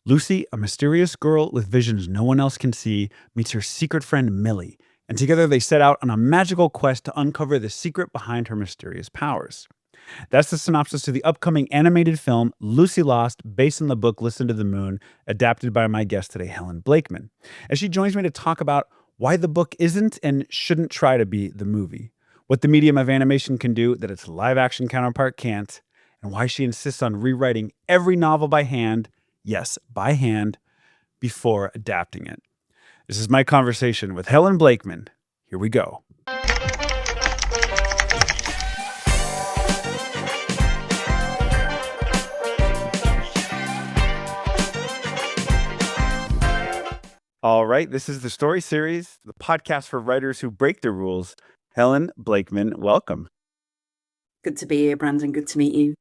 Lucy, a mysterious girl with visions no one else can see, meets her secret friend Millie, and together they set out on a magical quest to uncover the secret behind her mysterious powers. That's the synopsis to the upcoming animated film Lucy Lost, based on the book Listen to the Moon, adapted by my guest today, Helen Blakeman. And she joins me to talk about why the book isn't and shouldn't try to be the movie, what the medium of animation can do that its live action counterpart can't, and why she insists on rewriting every novel by hand, yes, by hand, before adapting it. This is my conversation with Helen Blakeman. Here we go. All right, this is the Story Series, the podcast for writers who break the rules. Helen Blakeman, welcome. Good to be here, Brandon. Good to meet you.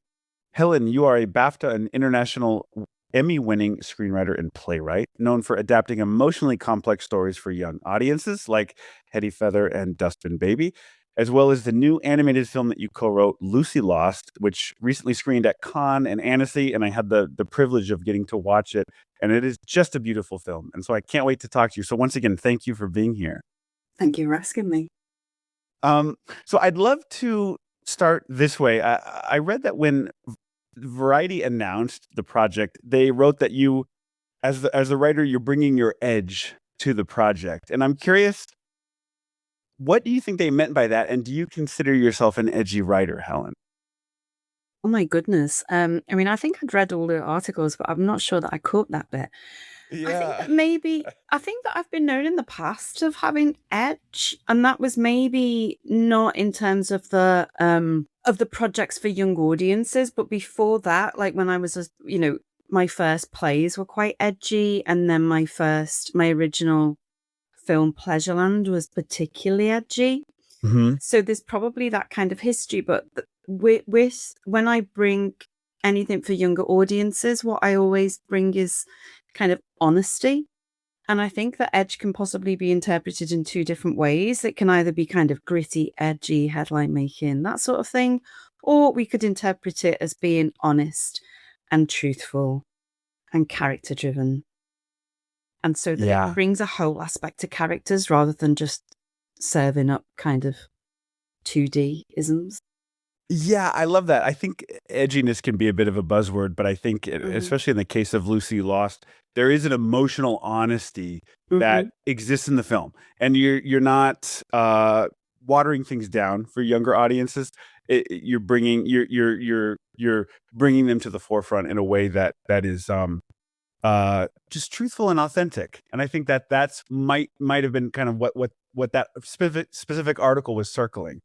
Helen, you are a BAFTA and International Emmy-winning screenwriter and playwright, known for adapting emotionally complex stories for young audiences like Hetty Feather and Dustbin Baby, as well as the new animated film that you co-wrote, Lucy Lost, which recently screened at Cannes and Annecy, and I had the privilege of getting to watch it, and it is just a beautiful film. And so I can't wait to talk to you. So once again, thank you for being here. Thank you for asking me. So I'd love to start this way. I read that when Variety announced the project, they wrote that you, as the writer, you're bringing your edge to the project. And I'm curious, what do you think they meant by that? And do you consider yourself an edgy writer, Helen? Oh my goodness. I mean, I think I'd read all the articles, but I'm not sure that I caught that bit. I think that I've been known in the past of having edge, and that was maybe not in terms of the projects for young audiences, but before that, like when I was, my first plays were quite edgy, and then my original film Pleasureland was particularly edgy. Mm-hmm. So there's probably that kind of history, but with when I bring anything for younger audiences, what I always bring is kind of honesty. And I think that edge can possibly be interpreted in two different ways. It can either be kind of gritty, edgy, headline making, that sort of thing, or we could interpret it as being honest and truthful and character driven. And so that it brings a whole aspect to characters rather than just serving up kind of 2D isms. Yeah, I love that. I think edginess can be a bit of a buzzword, but I think, especially in the case of Lucy Lost, there is an emotional honesty that exists in the film, and you're not watering things down for younger audiences. You're bringing them to the forefront in a way that is just truthful and authentic. And I think that's might have been kind of what that specific article was circling.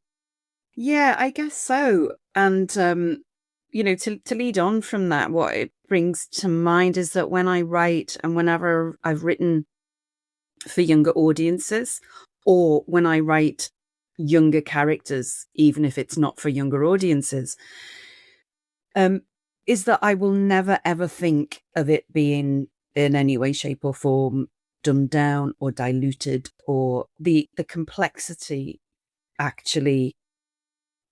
Yeah, I guess so. And, to lead on from that, what it brings to mind is that when I write and whenever I've written for younger audiences, or when I write younger characters, even if it's not for younger audiences, is that I will never, ever think of it being in any way, shape or form dumbed down or diluted, or the complexity actually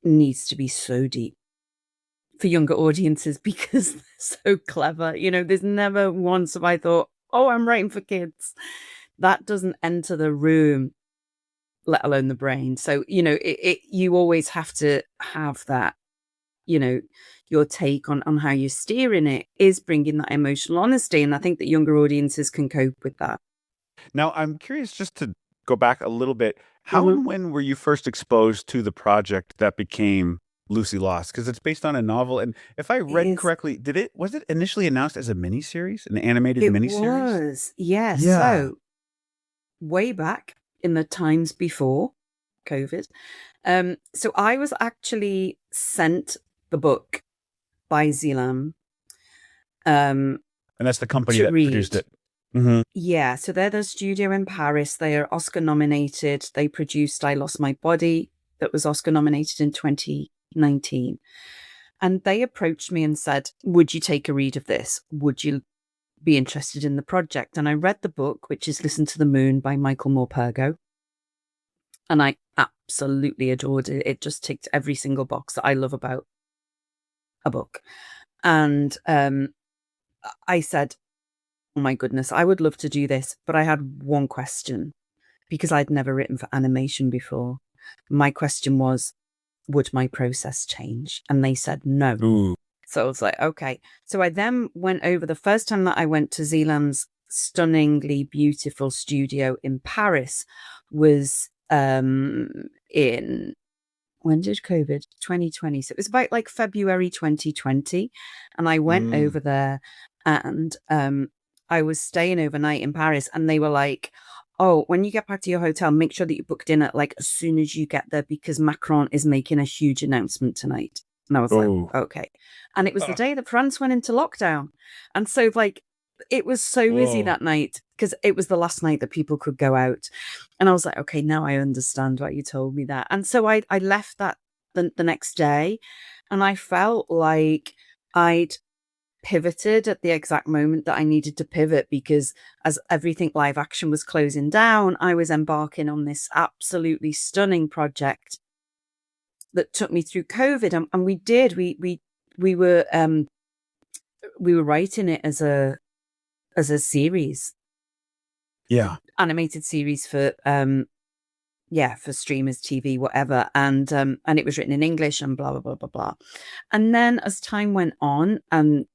needs to be so deep for younger audiences because they're so clever. There's never once have I thought, oh, I'm writing for kids. That doesn't enter the room, let alone the brain. So, you always have to have that, your take on how you're steering it is bringing that emotional honesty. And I think that younger audiences can cope with that. Now, I'm curious just to go back a little bit. How and when were you first exposed to the project that became Lucy Lost? Because it's based on a novel, and if I read correctly, was it initially announced as a miniseries, an animated miniseries? It was, yes. Yeah. So way back in the times before COVID, so I was actually sent the book by Xilam, and that's the company that produced it. Mm-hmm. Yeah, so they're the studio in Paris. They are Oscar nominated. They produced I Lost My Body, that was Oscar nominated in 2019. And they approached me and said, would you take a read of this? Would you be interested in the project? And I read the book, which is Listen to the Moon by Michael Morpurgo. And I absolutely adored it. It just ticked every single box that I love about a book. And I said, oh my goodness, I would love to do this, but I had one question because I'd never written for animation before. My question was, would my process change? And they said no. Ooh. So I was like, okay. So I then went over the first time that I went to Xilam's stunningly beautiful studio in Paris was in when did COVID? 2020. So it was about like February 2020. And I went Mm. over there and I was staying overnight in Paris and they were like, oh, when you get back to your hotel, make sure that you book dinner like as soon as you get there because Macron is making a huge announcement tonight. And I was like, Oh. okay. And it was the Uh, day that France went into lockdown. And so like it was so busy whoa. that night because it was the last night that people could go out. And I was like, okay, now I understand why you told me that. And so I left that the next day and I felt like I'd pivoted at the exact moment that I needed to pivot because as everything live action was closing down, I was embarking on this absolutely stunning project that took me through COVID. And we did, we were writing it as a series, Yeah. animated series for for streamers, TV, whatever. And it was written in English and blah blah blah blah blah. And then as time went on and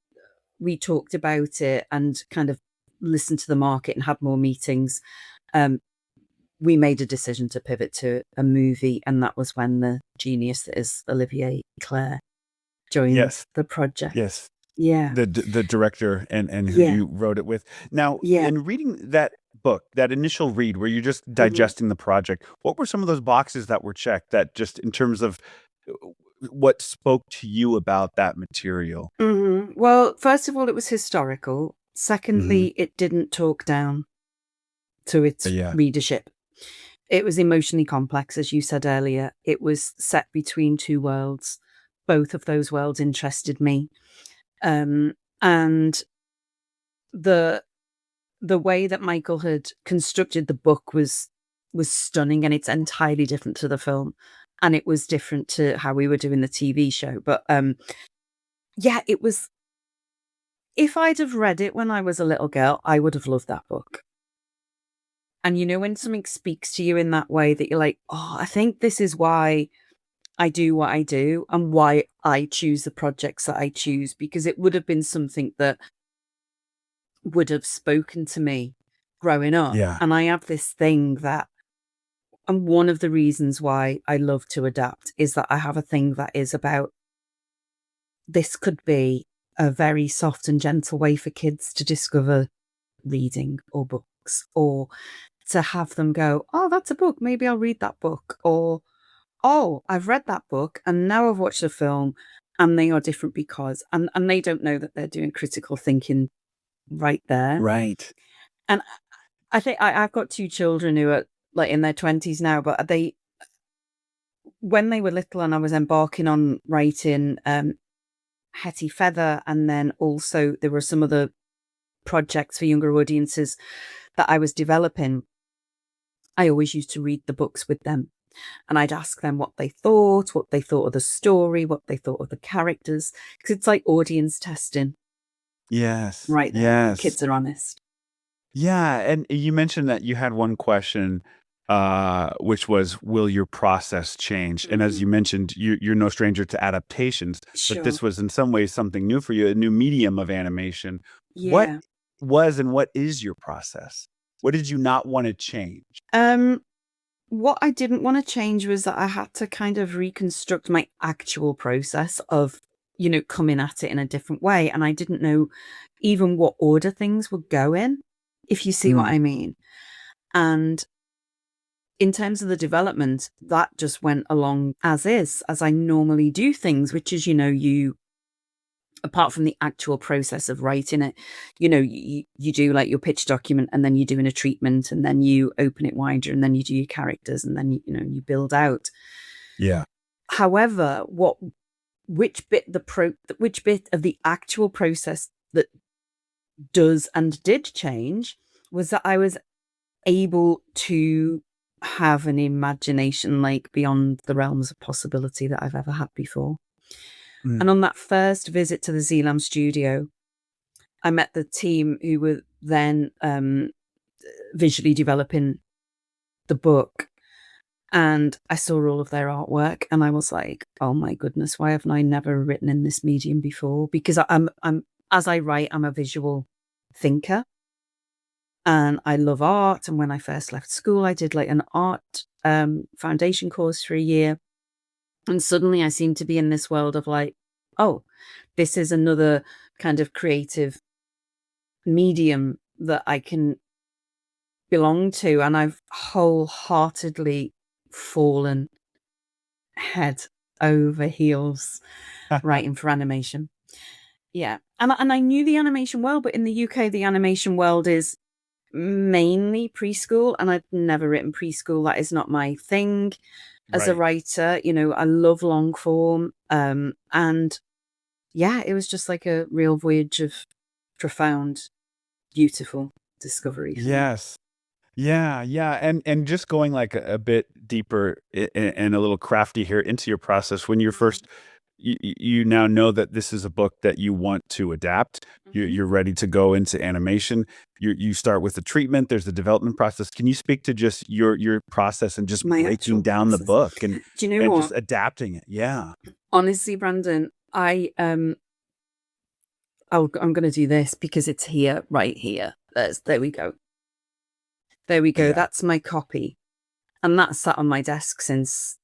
we talked about it and kind of listened to the market and had more meetings, we made a decision to pivot to a movie, and that was when the genius that is Olivier Claire joined Yes. the project. Yes. Yeah. The director and who Yeah. you wrote it with. Now, Yeah. in reading that book, that initial read where you're just Mhm. digesting the project, what were some of those boxes that were checked that just in terms of what spoke to you about that material? Mhm. Well, first of all, it was historical. Hmm. Secondly, it didn't talk down to its Yeah. readership. It was emotionally complex, as you said earlier. It was set between two worlds. Both of those worlds interested me. And the way that Michael had constructed the book was stunning, and it's entirely different to the film. And it was different to how we were doing the TV show. But yeah, it was, if I'd have read it when I was a little girl, I would have loved that book. And you know, when something speaks to you in that way that you're like, oh, I think this is why I do what I do and why I choose the projects that I choose, because it would have been something that would have spoken to me growing up. Yeah. And I have this thing that, and one of the reasons why I love to adapt is that I have a thing that is about, this could be a very soft and gentle way for kids to discover reading or books, or to have them go, oh, that's a book. Maybe I'll read that book. Or, oh, I've read that book and now I've watched the film and they are different because, and they don't know that they're doing critical thinking right there. Right. And I think I've got two children who are like in their 20s now, but they, when they were little and I was embarking on writing Hetty Feather, and then also there were some other projects for younger audiences that I was developing, I always used to read the books with them. And I'd ask them what they thought of the story, what they thought of the characters, because it's like audience testing Yes. right there when Yes. kids are honest. Yeah, and you mentioned that you had one question, which was, "Will your process change?" And as Mhm. you mentioned, you're no stranger to adaptations, but Sure. this was in some ways something new for you, a new medium of animation. What Yeah. was and what is your process? What did you not want to change? Um, what I didn't want to change was that I had to kind of reconstruct my actual process of, you know, coming at it in a different way. And I didn't know even what order things would go in, if you see what Mm. I mean. And in terms of the development, that just went along as is, as I normally do things, which is, you know, you, apart from the actual process of writing it, you know, you do like your pitch document and then you're doing a treatment and then you open it wider and then you do your characters and then, you know, you build out. Yeah. However, which bit of the actual process that does and did change was that I was able to have an imagination like beyond the realms of possibility that I've ever had before. Mm. And on that first visit to the Xilam studio, I met the team who were then visually developing the book. And I saw all of their artwork and I was like, oh my goodness, why haven't I never written in this medium before? Because I'm as I write, I'm a visual thinker and I love art. And when I first left school, I did like an art foundation course for a year. And suddenly I seemed to be in this world of like, oh, this is another kind of creative medium that I can belong to. And I've wholeheartedly fallen head over heels writing for animation. Yeah. And I knew the animation world, but in the UK, the animation world is mainly preschool, and I've never written preschool. That is not my thing as a Right. writer. You know, I love long form. And yeah, it was just like a real voyage of profound, beautiful discovery for me. Yes. Yeah, yeah, and just going like a bit deeper and a little crafty here into your process. When you're first, you now know that this is a book that you want to adapt. Mhm. You're ready to go into animation. You start with the treatment. There's the development process. Can you speak to just your process and just My breaking actual down the process. book Do you know and just what? adapting it? Yeah, Honestly, Brandon, I'm going to do this because it's here, right here. There we go. There we go. yeah, That's my copy. And that's sat on my desk since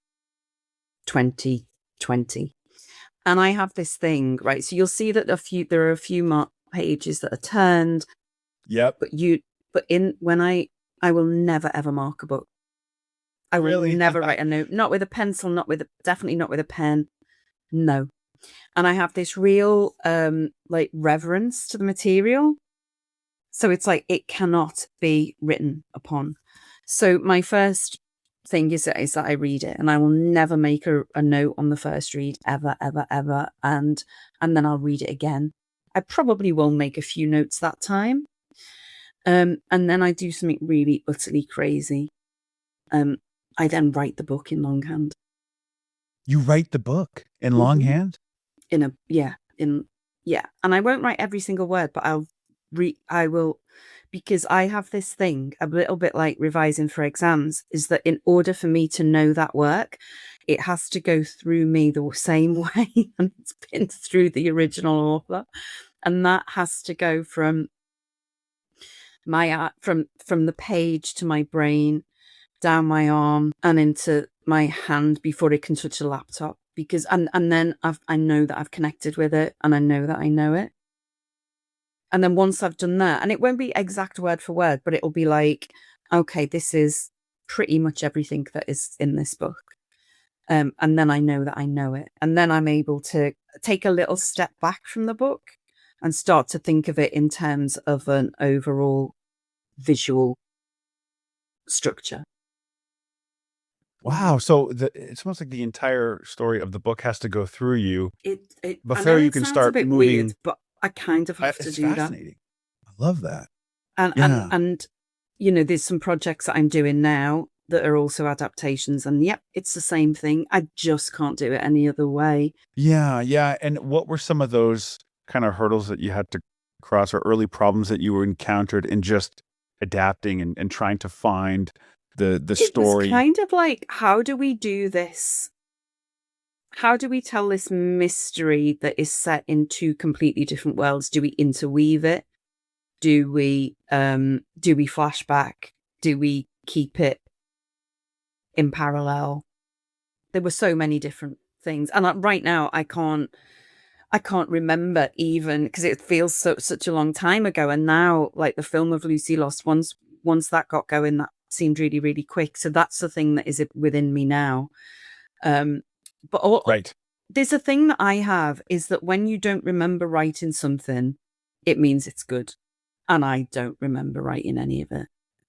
2020. And I have this thing, right? So you'll see that there are a few pages that are turned, yep, but when I will never ever mark a book. I will really, never write a note, not with a pencil, definitely not with a pen. No. And I have this real, like reverence to the material. So it's like, it cannot be written upon. So my first thing is that I read it, and I will never make a note on the first read ever, ever, ever. And then I'll read it again. I probably will make a few notes that time. And then I do something really utterly crazy. I then write the book in longhand. you write the book in Mhm. longhand. Yeah, and I won't write every single word, but I will, because I have this thing a little bit like revising for exams, is that in order for me to know that work, it has to go through me the same way and it's been through the original author, and that has to go from my from the page to my brain, down my arm and into my hand before it can touch a laptop, because and then I know that I've connected with it, and I know that I know it. And then once I've done that, and it won't be exact word for word, but it'll be like, okay, this is pretty much everything that is in this book. And then I know that I know it. And then I'm able to take a little step back from the book and start to think of it in terms of an overall visual structure. Wow, so it's almost like the entire story of the book has to go through you I know before you it can sounds a start bit weird, moving. but I kind of have to It's do that. fascinating. I love that. And Yeah. you know, there's some projects that I'm doing now that are also adaptations, and yep, it's the same thing. I just can't do it any other way. Yeah, yeah, and what were some of those kinda hurdles that you had to cross or early problems that you were encountered in just adapting and trying to find the It was story? kind of like, how do we do this? How do we tell this mystery that is set in two completely different worlds? Do we interweave it? Do we flashback? Do we keep it in parallel? There were so many different things, and right now I can't remember, even because it feels such a long time ago. And now, like the film of Lucy Lost, once that got going, that seemed really, really quick. So that's the thing that is within me now. Um, but Right. there's a thing that I have, is that when you don't remember writing something, it means it's good. And I don't remember writing any of it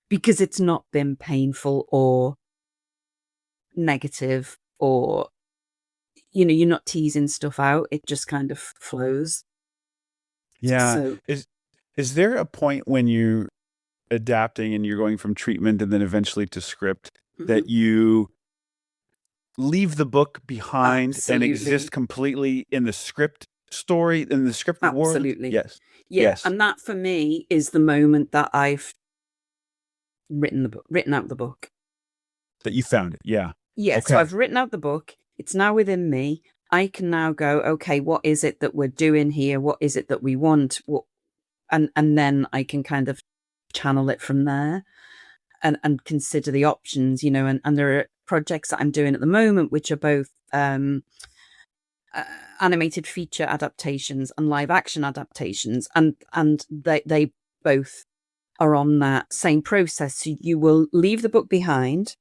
because it's not been painful or negative, or, you know, you're not teasing stuff out. It just kind of flows. Yeah. So, Is there a point when you're adapting and you're going from treatment and then eventually to script mhm, that you leave the book behind and absolutely. exist completely in the script story, in the script world? Absolutely. Yes. Yeah, Yes. and that for me is the moment that I've written out the book. That you found it. Yeah. Yeah, so Okay. I've written out the book. It's now within me. I can now go, okay, what is it that we're doing here? What is it that we want? And then I can kind of channel it from there and consider the options, and there are projects that I'm doing at the moment which are both animated feature adaptations and live action adaptations, and they both are on that same process. So you will leave the book behind,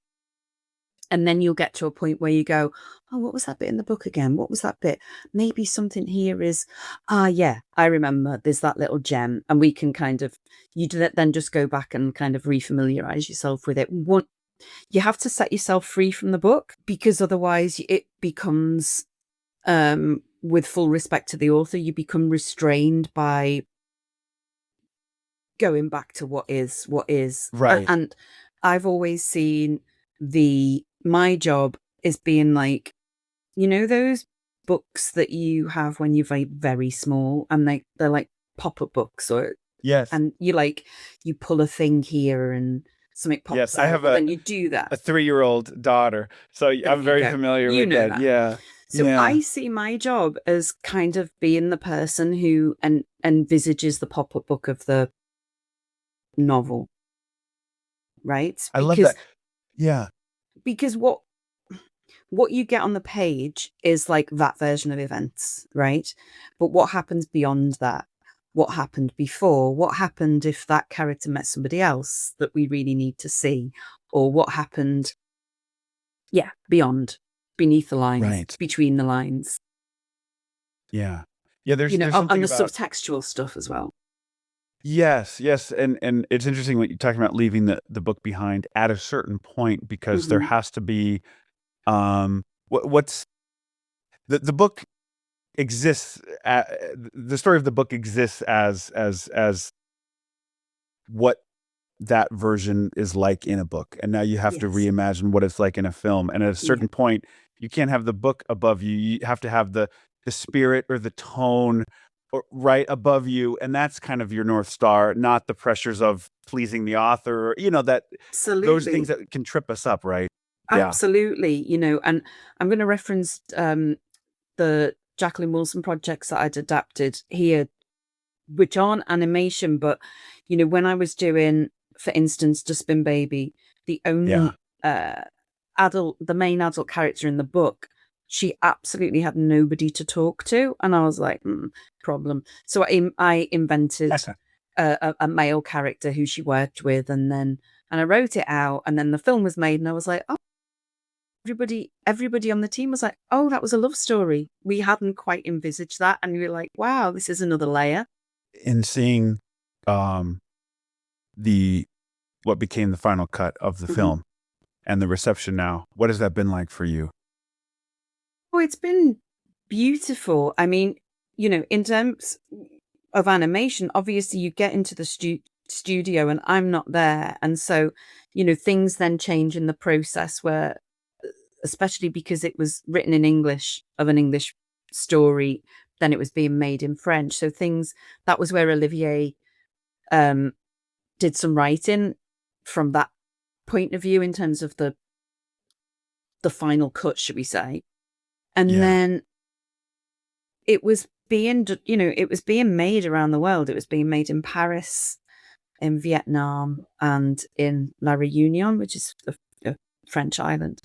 and then you'll get to a point where you go, oh, what was that bit in the book again? What was that bit? Maybe something here is, yeah, I remember, there's that little gem. And we can kind of, then just go back and kind of refamiliarize yourself with it. You have to set yourself free from the book, because otherwise it becomes, with full respect to the author, you become restrained by going back to what is. Right. And I've always seen my job is being like, those books that you have when you're very, very small, and they're like pop-up books, Yes. and you pull a thing here and something Yes. pops I out. have Well, then you do that. a 3-year-old daughter, so There I'm you very go. familiar You with know that. that. Yeah. So Yeah. I see my job as kind of being the person who envisages the pop-up book of the novel, right? I love that. Yeah. Because what you get on the page is like that version of events, right? But what happens beyond that? What happened before? What happened if that character met somebody else that we really need to see? Or what happened, beyond, beneath the lines, Right. between the lines, Yeah. Yeah. There's something and the about. subtextual stuff as well. Yes, yes, and it's interesting what you're talking about, leaving the book behind at a certain point, because there Hmm. has to be what's the book exists. The story of the book exists as what that version is like in a book, and now you have to Yes. reimagine what it's like in a film. And at a Yeah. certain point, you can't have the book above you. You have to have the spirit or the tone right above you, and that's kind of your North Star, not the pressures of pleasing the author, or that those things Absolutely. that can trip us up, right? Yeah. Absolutely. And I'm going to reference the Jacqueline Wilson projects that I'd adapted here, which aren't animation, but when I was doing, for instance, Dustbin Baby, the Yeah. only the main adult character in the book, she absolutely had nobody to talk to, and I was like, problem. So I invented a male character who she worked with, and I wrote it out, and then the film was made, and I was like, oh. Everybody on the team was like, oh, that was a love story. We hadn't quite envisaged that. And we were like, wow, this is another layer. In seeing um the what became the final cut of the Mhm. film and the reception now, what has that been like for you? Oh, it's been beautiful. I mean, in terms of animation, obviously you get into the studio and I'm not there. And so, things then change in the process where, especially because it was written in English, of an English story, then it was being made in French. So that was where Olivier um, did some writing from that point of view in terms of the final cut, should we say. And Yeah. then it was it was being made around the world. It was being made in Paris, in Vietnam, and in La Réunion, which is a French island.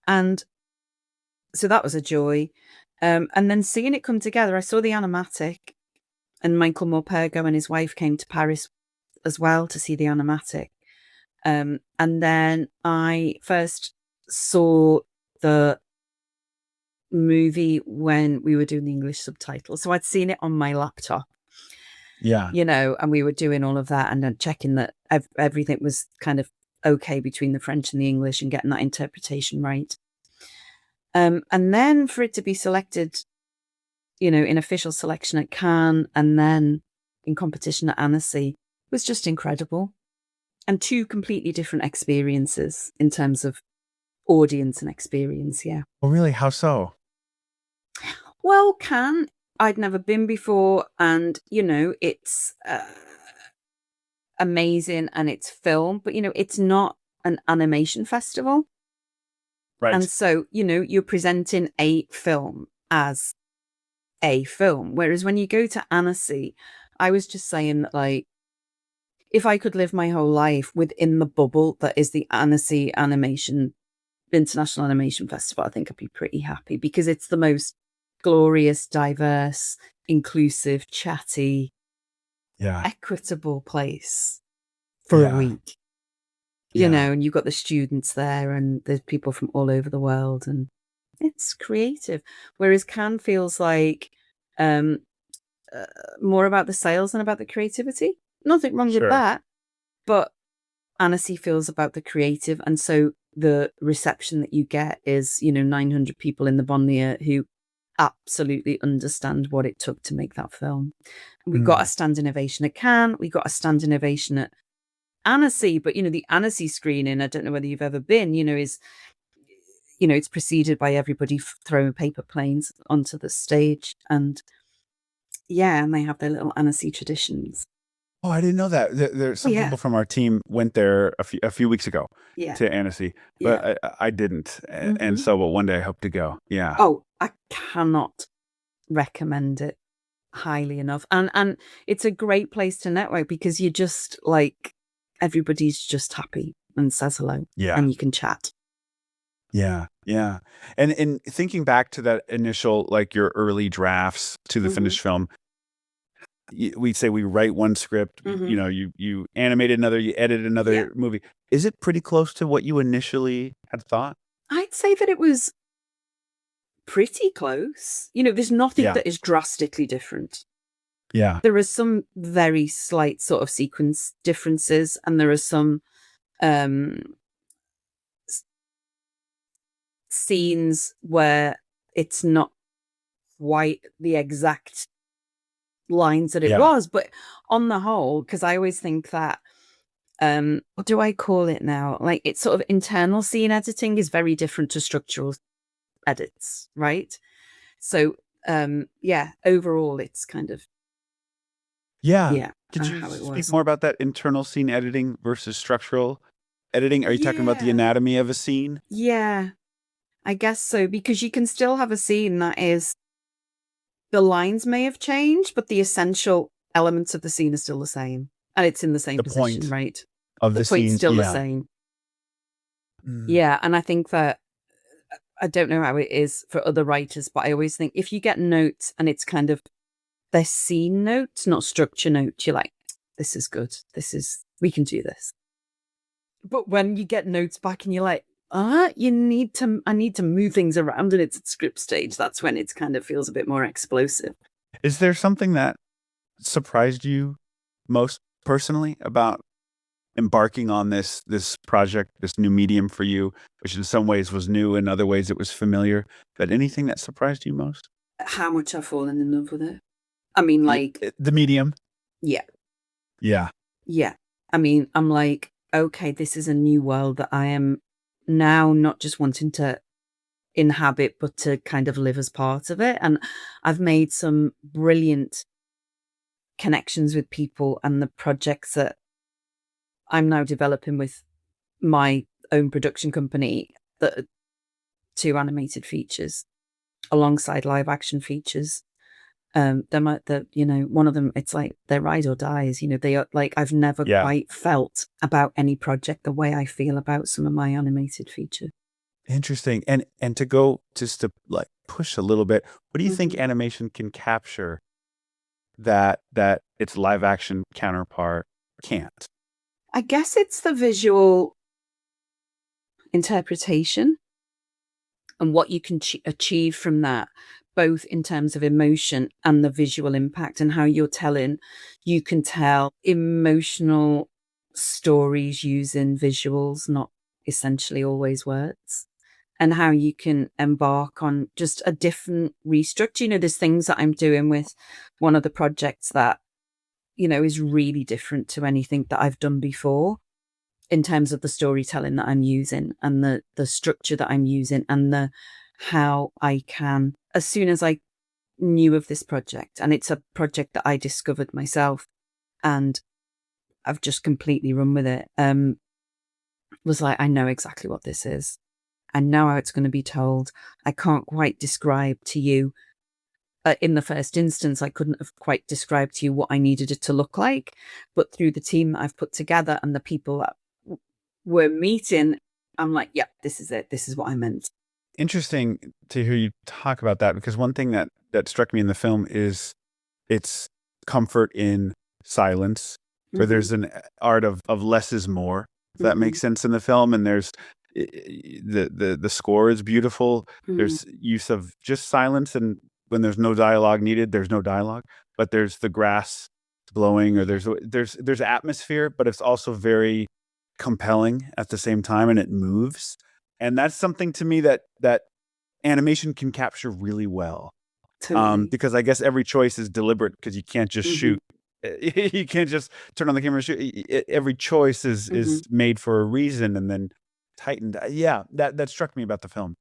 And so that was a joy. And then seeing it come together, I saw the animatic, and Michael Morpurgo and his wife came to Paris as well to see the animatic. And then I first saw the movie when we were doing the English subtitles. So I'd seen it on my laptop, Yeah. and we were doing all of that and then checking that everything was kind of okay between the French and the English and getting that interpretation right. And then for it to be selected, in official selection at Cannes and then in competition at Annecy was just incredible. And two completely different experiences in terms of audience and experience. Yeah. Well, really, how so? Well, Cannes I'd never been before, and it's amazing, and it's film, but it's not an animation festival. Right. And so, you're presenting a film as a film. Whereas when you go to Annecy, I was just saying that, like, if I could live my whole life within the bubble that is the Annecy International Animation Festival, I think I'd be pretty happy, because it's the most glorious, diverse, inclusive, chatty, Yeah. equitable place for a Yeah. week. And you've got the students there, and there's people from all over the world, and it's creative. Whereas Cannes feels like more about the sales than about the creativity. Nothing wrong with Sure. that, but Annecy feels about the creative, and so the reception that you get is 900 people in the Bonnier who absolutely understand what it took to make that film. We got a standing ovation at Cannes, we got a standing ovation at Annecy, but the Annecy screening, I don't know whether you've ever been, is it's preceded by everybody throwing paper planes onto the stage, and and they have their little Annecy traditions. Oh, I didn't know that. There's some Yeah. people from our team went there a few weeks ago Yeah. to Annecy, but I didn't. And so, but one day I hope to go. Yeah. Oh, I cannot recommend it highly enough. And it's a great place to network, because you just, like, everybody's just happy and says hello. Yeah. And you can chat. Yeah. Yeah. And in thinking back to that initial, like, your early drafts to the finished film, we say we write one script, you animate another, you edit another movie. Is it pretty close to what you initially had thought? I'd say that it was pretty close. There's nothing that is drastically different. Yeah. There are some very slight sort of sequence differences, and there are some scenes where it's not quite the exact lines that it was. But on the whole, because I always think that, what do I call it now? Like, it's sort of internal scene editing is very different to structural edits, right? So, overall, it's kind of Could you how it speak was. more about that internal scene editing versus structural editing? Are you talking about the anatomy of a scene? Yeah, I guess so, because you can still have a scene that is, the lines may have changed, but the essential elements of the scene are still the same, and it's in the same position, point right? Of The the point's scene. still the same. Yeah, and I think that, I don't know how it is for other writers, but I always think if you get notes and it's kind of, they're scene notes, not structure notes, you're like, this is good. We can do this. But when you get notes back and you're like, I need to move things around and it's at script stage, that's when it kind of feels a bit more explosive. Is there something that surprised you most personally about embarking on this project, this new medium for you, which in some ways was new, in other ways it was familiar? But anything that surprised you most? How much I've fallen in love with it. I mean, like, the medium. Yeah. Yeah. Yeah. I mean, I'm like, okay, this is a new world that I am now not just wanting to inhabit, but to kind of live as part of it. And I've made some brilliant connections with people, and the projects that I'm now developing with my own production company, that are 2 animated features alongside live action features. One of them, it's like they're ride or dies. They are like, I've never quite felt about any project the way I feel about some of my animated features. Interesting. And to go just to, like, push a little bit, what do you think animation can capture that its live action counterpart can't? I guess it's the visual interpretation and what you can achieve from that, both in terms of emotion and the visual impact, and how you can tell emotional stories using visuals, not essentially always words, and how you can embark on just a different restructure. There's things that I'm doing with one of the projects that, is really different to anything that I've done before, in terms of the storytelling that I'm using, and the structure that I'm using, and how I can, as soon as I knew of this project, and it's a project that I discovered myself, and I've just completely run with it, was like, I know exactly what this is. I know how it's going to be told. I can't quite describe to you. In the first instance, I couldn't have quite described to you what I needed it to look like. But through the team that I've put together and the people that we're meeting, I'm like, yep, this is it. This is what I meant. Interesting to hear you talk about that, because one thing that struck me in the film is its comfort in silence, where there's an art of less is more, if that makes sense in the film. And there's the score is beautiful. There's use of just silence, and when there's no dialogue needed, there's no dialogue, but there's the grass blowing, or there's atmosphere, but it's also very compelling at the same time, and it moves. And that's something to me that animation can capture really well. Totally. Because I guess every choice is deliberate, because you can't just shoot. You can't just turn on the camera and shoot. Every choice is made for a reason and then tightened. Yeah, that struck me about the film.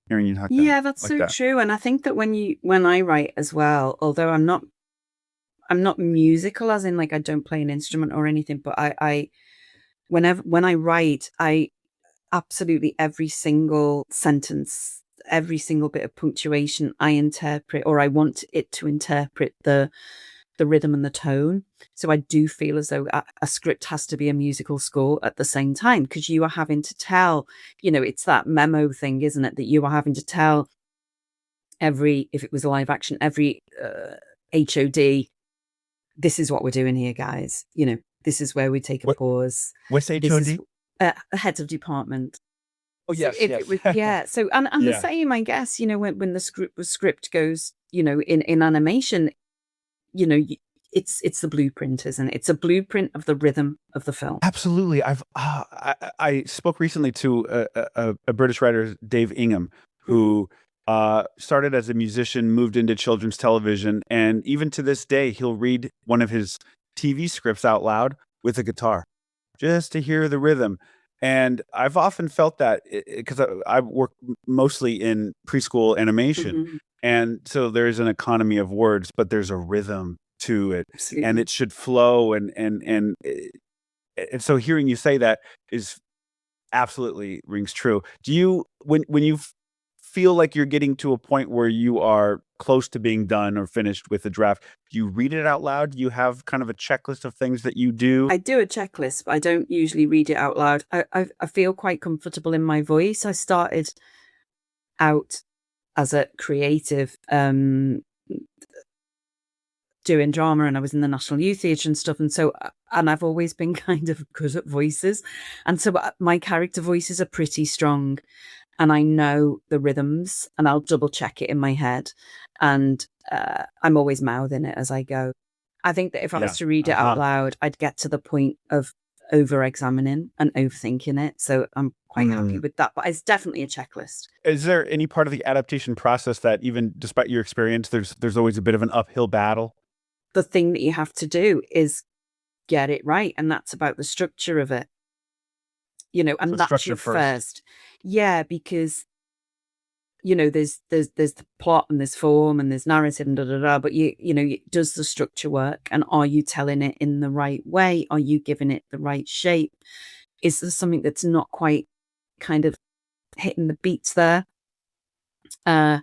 Hearing you talk. Yeah, that's like so that. true. And I think that when I write as well, although I'm not musical, as in like I don't play an instrument or anything, but when I write, I absolutely every single sentence, every single bit of punctuation, I interpret, or I want it to interpret the rhythm and the tone. So I do feel as though a script has to be a musical score at the same time, because you are having to tell, it's that memo thing, isn't it? That you are having to tell if it was a live action, every HOD, this is what we're doing here, guys. This is where we take a pause. What's HOD? This is head of department. Oh, yes, so yes. It was, yeah. So, and the same, I guess, when the script goes, in animation, it's the blueprint, isn't it? It's a blueprint of the rhythm of the film. Absolutely. I spoke recently to a British writer, Dave Ingham, who started as a musician, moved into children's television, and even to this day, he'll read one of his TV scripts out loud with a guitar, just to hear the rhythm. And I've often felt that, because I work mostly in preschool animation, and so there's an economy of words, but there's a rhythm to it. Absolutely. And it should flow, and so hearing you say that is absolutely rings true. Do you, when you feel like you're getting to a point where you are close to being done or finished with a draft, do you read it out loud? Do you have kind of a checklist of things that you do? I do a checklist, but I don't usually read it out loud. I feel quite comfortable in my voice. I started out as a creative, doing drama, and I was in the National Youth Theatre and stuff. And so, and I've always been kind of good at voices. And so my character voices are pretty strong, and I know the rhythms, and I'll double check it in my head. And I'm always mouthing it as I go. I think that if I was to read it out loud, I'd get to the point of over-examining and overthinking it. So I'm quite happy with that. But it's definitely a checklist. Is there any part of the adaptation process that, even despite your experience, there's always a bit of an uphill battle? The thing that you have to do is get it right, and that's about the structure of it. And so that's your first. Yeah, because there's the plot, and there's form, and there's narrative, and but does the structure work, and are you telling it in the right way? Are you giving it the right shape? Is there something that's not quite kind of hitting the beats there? So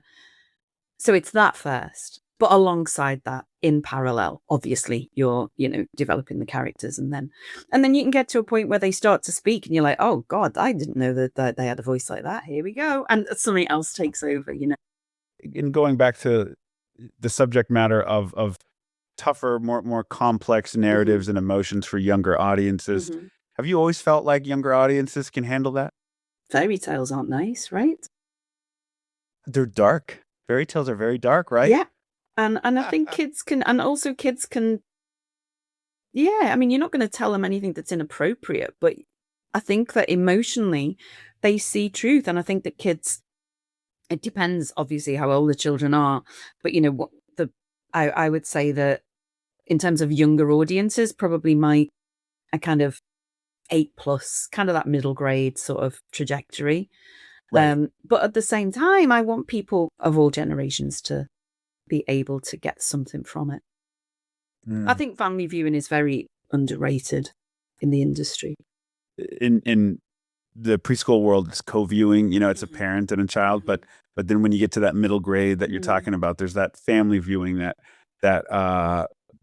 it's that first. But alongside that, in parallel, obviously, you're, developing the characters, and then you can get to a point where they start to speak, and you're like, oh God, I didn't know that they had a voice like that. Here we go, and something else takes over. In going back to the subject matter of tougher, more complex narratives and emotions for younger audiences, have you always felt like younger audiences can handle that? Fairy tales aren't nice, right? They're dark. Fairy tales are very dark, right? Yeah. And I think kids can, yeah, I mean, you're not going to tell them anything that's inappropriate, but I think that emotionally they see truth. And I think that kids, it depends obviously how old the children are, but I would say that in terms of younger audiences, probably a kind of 8+, kind of that middle grade sort of trajectory. Right. But at the same time, I want people of all generations to be able to get something from it. I Mm. think family viewing is very underrated in the industry. In the preschool world, it's co-viewing. It's a Mhm. parent and a child, Mhm. but then when you get to that middle grade that you're Mm. talking about, there's that family viewing that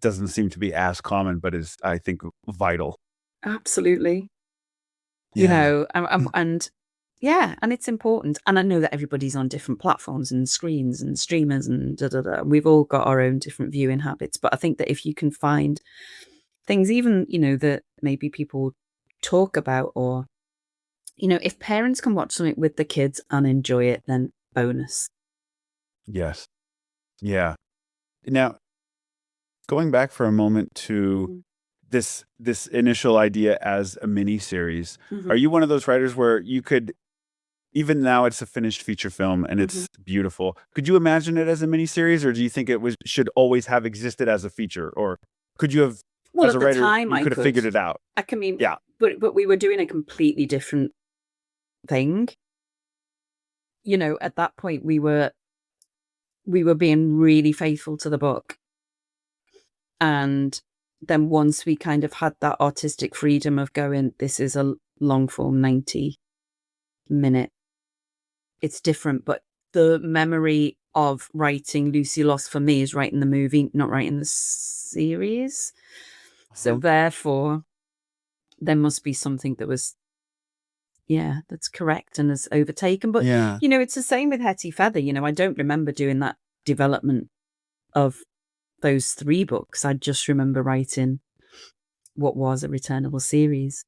doesn't seem to be as common, but is, I think, vital. Absolutely. Yeah. And yeah, and it's important. And I know that everybody's on different platforms and screens and streamers and da da da. We've all got our own different viewing habits. But I think that if you can find things, even, that maybe people talk about, or, if parents can watch something with the kids and enjoy it, then bonus. Yes. Yeah. Now, going back for a moment to Mhm. this initial idea as a mini series, Mhm. are you one of those writers where you could, even now it's a finished feature film and Mhm. it's beautiful, could you imagine it as a mini series, or do you think it should always have existed as a feature, or could you have, Well, as at a the writer, time you I could have could. figured it out? I mean, Yeah. but we were doing a completely different thing. At that point we were being really faithful to the book. And then once we kind of had that artistic freedom of going, this is a long form 90-minute, it's different. But the memory of writing Lucy Lost for me is writing the movie, not writing the series. So Uh-huh. therefore, there must be something that was, that's correct and has overtaken. But, Yeah. it's the same with Hetty Feather. I don't remember doing that development of those 3 books. I just remember writing what was a returnable series.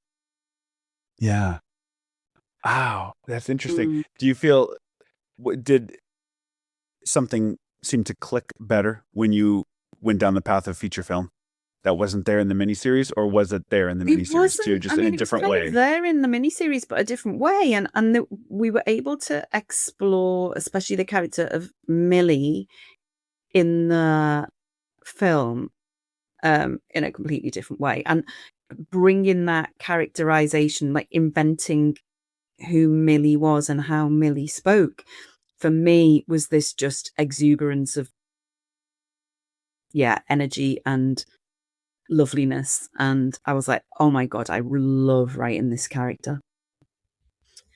Yeah. Wow, that's interesting. Mm. Do you feel, did something seem to click better when you went down the path of feature film that wasn't there in the miniseries, or was it there in the It miniseries too, wasn't. I just in a mean, it was different kind of way? there in the miniseries, but a different way. And we were able to explore, especially the character of Millie in the film, in a completely different way. And bringing that characterization, like inventing who Millie was and how Millie spoke, for me, was this just exuberance of, energy and loveliness. And I was like, oh my God, I love writing this character.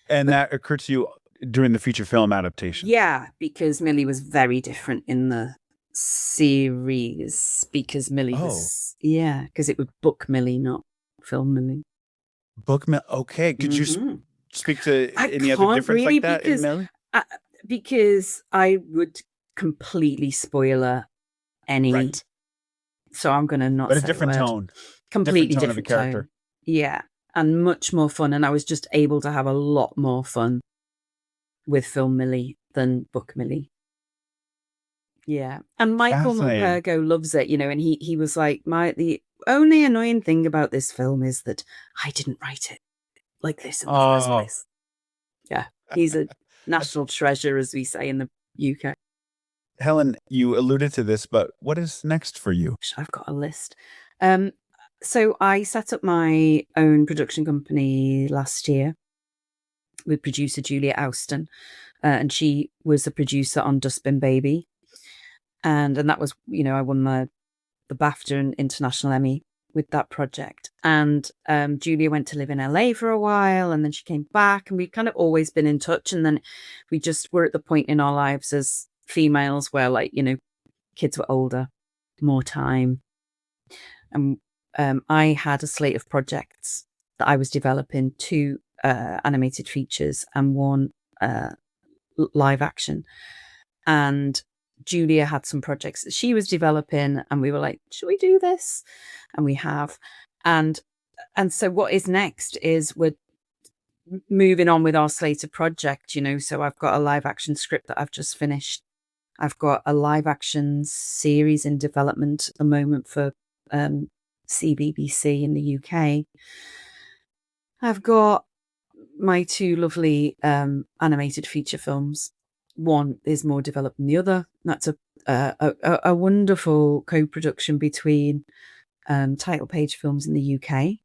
And that occurred to you during the feature film adaptation? Yeah, because Millie was very different in the series, because Millie Oh, was, because it was book Millie, not film Millie. okay. Could you Hmm. speak to I any other can't difference really, like that in Melly? I, because I would completely spoiler any, Right. so I'm going to not But a say a different word. tone. Different Completely tone of a different character. tone. Yeah. And much more fun. And I was just able to have a lot more fun with film Millie than book Millie. Yeah. And Michael Fascinating. McPergo loves it, and he was like, the only annoying thing about this film is that I didn't write it like this in the first Oh, place. Yeah. He's a national treasure, as we say in the UK. Helen, you alluded to this, but what is next for you? I've got a list. Um, so I set up my own production company last year with producer Julia Austin, and she was a producer on Dustbin Baby. And that was, I won the BAFTA and International Emmy with that project. And Julia went to live in LA for a while, and then she came back, and we've kind of always been in touch. And then we just were at the point in our lives as females where, like, kids were older, more time. And I had a slate of projects that I was developing, 2 animated features and 1 live action. And Julia had some projects that she was developing, and we were like, should we do this? And we have. And so what is next is we're moving on with our slate of project, so I've got a live action script that I've just finished. I've got a live action series in development at the moment for CBBC in the UK. I've got my 2 lovely animated feature films. One is more developed than the other. That's a wonderful co-production between Title Page Films in the UK,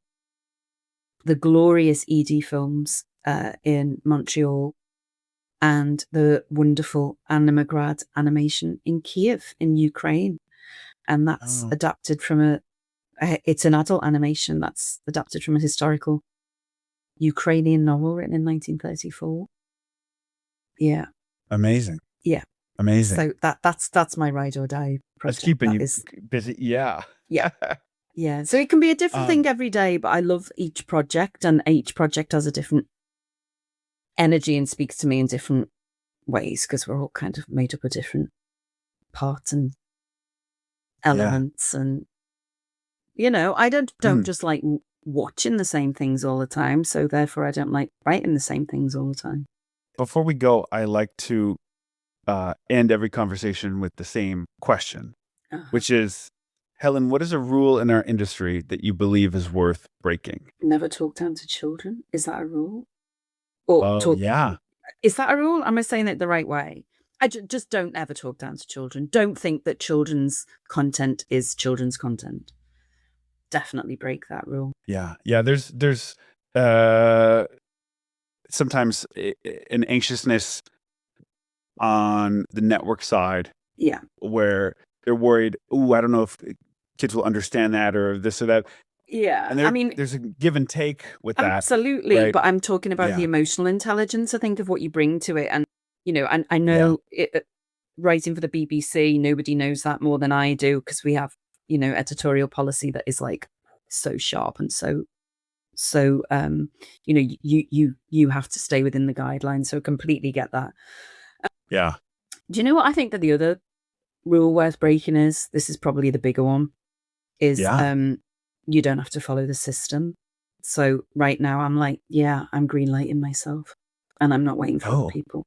the Glorious ED Films in Montreal, and the wonderful Animograd Animation in Kiev in Ukraine. And that's adapted from it's an adult animation that's adapted from a historical Ukrainian novel written in 1934. Yeah. Amazing. Yeah. Amazing. So that's my ride or die project. That's keeping you busy. Yeah. Yeah. Yeah. So it can be a different thing every day, but I love each project, and each project has a different energy and speaks to me in different ways, because we're all kind of made up of different parts and elements. And, you know, I don't just like watching the same things all the time. So therefore I don't like writing the same things all the time. Before we go, I like to end every conversation with the same question, which is, Helen, what is a rule in our industry that you believe is worth breaking? Never talk down to children. Is that a rule? Or yeah. Is that a rule? Am I saying it the right way? I just don't ever talk down to children. Don't think that children's content is children's content. Definitely break that rule. Yeah. Yeah. There's sometimes an anxiousness on the network side. Yeah. Where they're worried, I don't know if kids will understand that or this or that. Yeah. And I mean, there's a give and take with that. Absolutely. Right? But I'm talking about the emotional intelligence, I think, of what you bring to it. And, you know, and I know writing for the BBC, nobody knows that more than I do, because we have, you know, editorial policy that is like so sharp and so you know, you have to stay within the guidelines. So completely get that. Yeah. Do you know what I think that the other rule worth breaking is? This is probably the bigger one. Is you don't have to follow the system. So right now I'm like, I'm greenlighting myself, and I'm not waiting for other people.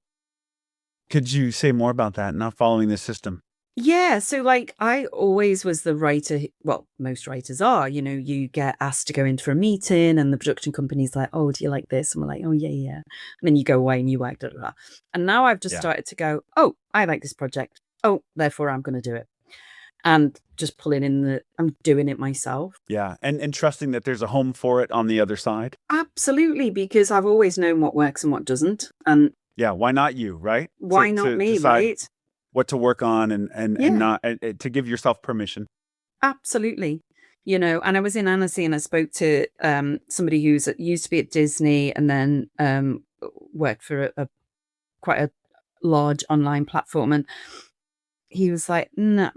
Could you say more about that? Not following the system. Yeah. So like, I always was the writer. Well, most writers are, you know, you get asked to go into a meeting and the production company's like, oh, do you like this? And we're like, oh yeah. And then you go away and you work, And now I've just started to go, oh, I like this project. Oh, therefore I'm going to do it. And just pulling in I'm doing it myself. Yeah. And trusting that there's a home for it on the other side. Absolutely. Because I've always known what works and what doesn't. And yeah, why not you, right? Why not me, right? What to work on and not to give yourself permission. Absolutely. You know, and I was in Annecy and I spoke to somebody who's used to be at Disney and then worked for quite a large online platform. And he was like, no,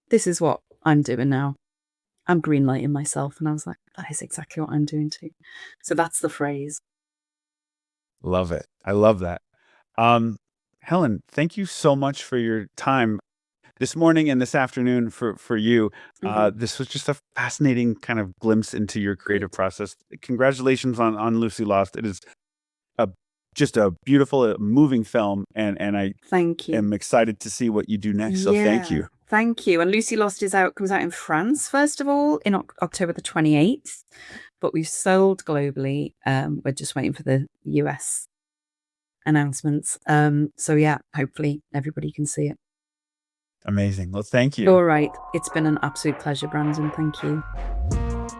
this is what I'm doing now. I'm greenlighting myself. And I was like, that is exactly what I'm doing too. So that's the phrase. Love it. I love that. Helen, thank you so much for your time this morning and this afternoon for you. This was just a fascinating kind of glimpse into your creative process. Congratulations on Lucy Lost. It is just a beautiful, moving film, and I thank you. Am excited to see what you do next. So thank you. Thank you. And Lucy Lost comes out in France, first of all, in October the 28th, but we've sold globally. We're just waiting for the US announcements. So yeah, hopefully everybody can see it. Amazing. Well, thank you. All right. It's been an absolute pleasure, Brandon. Thank you.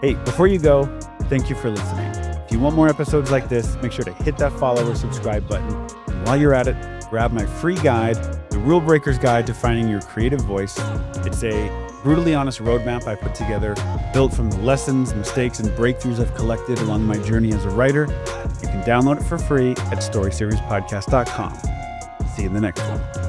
Hey, before you go, thank you for listening. If you want more episodes like this, make sure to hit that follow or subscribe button. And while you're at it, grab my free guide, The Rule Breaker's Guide to Finding Your Creative Voice. It's a brutally honest roadmap I put together, built from the lessons, mistakes, and breakthroughs I've collected along my journey as a writer. You can download it for free at storyseriespodcast.com. See you in the next one.